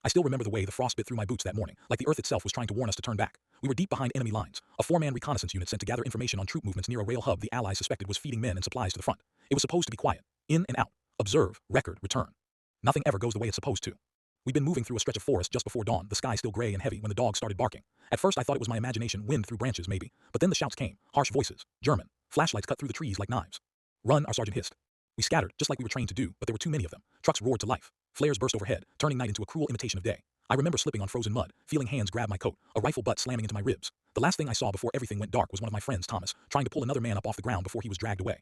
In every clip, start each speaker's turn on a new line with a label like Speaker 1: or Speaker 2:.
Speaker 1: I still remember the way the frost bit through my boots that morning, like the earth itself was trying to warn us to turn back. We were deep behind enemy lines, a four-man reconnaissance unit sent to gather information on troop movements near a rail hub the Allies suspected was feeding men and supplies to the front. It was supposed to be quiet. In and out. Observe, record, return. Nothing ever goes the way it's supposed to. We'd been moving through a stretch of forest just before dawn, the sky still gray and heavy when the dogs started barking. At first I thought it was my imagination, wind through branches maybe, but then the shouts came, harsh voices, German. Flashlights cut through the trees like knives. Run, our sergeant hissed. We scattered, just like we were trained to do, but there were too many of them. Trucks roared to life. Flares burst overhead, turning night into a cruel imitation of day. I remember slipping on frozen mud, feeling hands grab my coat, a rifle butt slamming into my ribs. The last thing I saw before everything went dark was one of my friends, Thomas, trying to pull another man up off the ground before he was dragged away.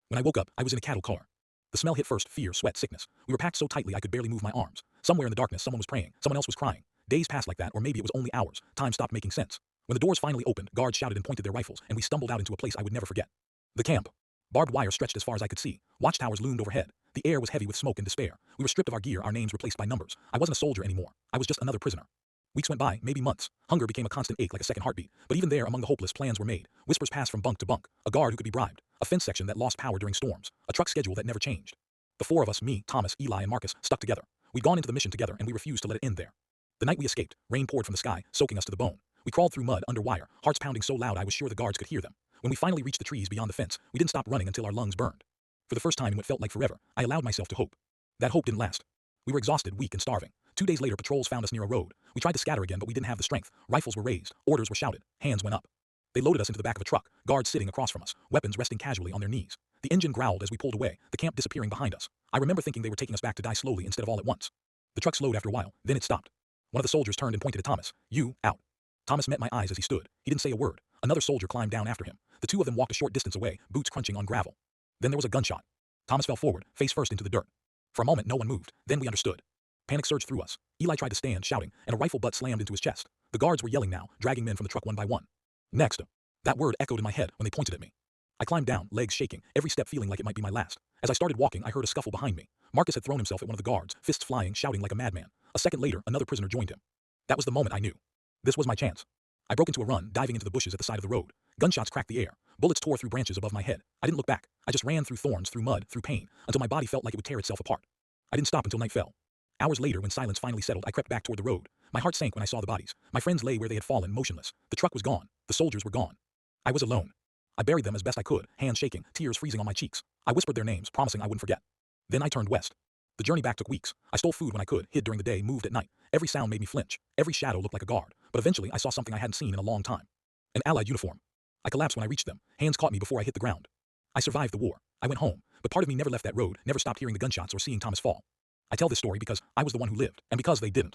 Speaker 1: When I woke up, I was in a cattle car. The smell hit first, fear, sweat, sickness. We were packed so tightly I could barely move my arms. Somewhere in the darkness someone was praying, someone else was crying. Days passed like that, or maybe it was only hours. Time stopped making sense. When the doors finally opened, guards shouted and pointed their rifles, and we stumbled out into a place I would never forget. The camp. Barbed wire stretched as far as I could see. Watchtowers loomed overhead. The air was heavy with smoke and despair. We were stripped of our gear, our names replaced by numbers. I wasn't a soldier anymore. I was just another prisoner. Weeks went by, maybe months. Hunger became a constant ache like a second heartbeat. But even there, among the hopeless, plans were made. Whispers passed from bunk to bunk. A guard who could be bribed. A fence section that lost power during storms. A truck schedule that never changed. The four of us, me, Thomas, Eli, and Marcus, stuck together. We'd gone into the mission together, and we refused to let it end there. The night we escaped, rain poured from the sky, soaking us to the bone. We crawled through mud, under wire, hearts pounding so loud I was sure the guards could hear them. When we finally reached the trees beyond the fence, we didn't stop running until our lungs burned. For the first time in what felt like forever, I allowed myself to hope. That hope didn't last. We were exhausted, weak, and starving. 2 days later, patrols found us near a road. We tried to scatter again, but we didn't have the strength. Rifles were raised, orders were shouted, hands went up. They loaded us into the back of a truck, guards sitting across from us, weapons resting casually on their knees. The engine growled as we pulled away, the camp disappearing behind us. I remember thinking they were taking us back to die slowly instead of all at once. The truck slowed after a while, then it stopped. One of the soldiers turned and pointed at Thomas. You, out. Thomas met my eyes as he stood. He didn't say a word. Another soldier climbed down after him. The two of them walked a short distance away, boots crunching on gravel. Then there was a gunshot. Thomas fell forward, face first into the dirt. For a moment no one moved, then we understood. Panic surged through us. Eli tried to stand, shouting, and a rifle butt slammed into his chest. The guards were yelling now, dragging men from the truck one by one. Next. That word echoed in my head when they pointed at me. I climbed down, legs shaking, every step feeling like it might be my last. As I started walking, I heard a scuffle behind me. Marcus had thrown himself at one of the guards, fists flying, shouting like a madman. A second later, another prisoner joined him. That was the moment I knew. This was my chance. I broke into a run, diving into the bushes at the side of the road. Gunshots cracked the air. Bullets tore through branches above my head. I didn't look back. I just ran through thorns, through mud, through pain, until my body felt like it would tear itself apart. I didn't stop until night fell. Hours later, when silence finally settled, I crept back toward the road. My heart sank when I saw the bodies. My friends lay where they had fallen, motionless. The truck was gone. The soldiers were gone. I was alone. I buried them as best I could, hands shaking, tears freezing on my cheeks. I whispered their names, promising I wouldn't forget. Then I turned west. The journey back took weeks. I stole food when I could, hid during the day, moved at night. Every sound made me flinch. Every shadow looked like a guard. But eventually, I saw something I hadn't seen in a long time. An Allied uniform. I collapsed when I reached them. Hands caught me before I hit the ground. I survived the war. I went home. But part of me never left that road, never stopped hearing the gunshots or seeing Thomas fall. I tell this story because I was the one who lived, and because they didn't.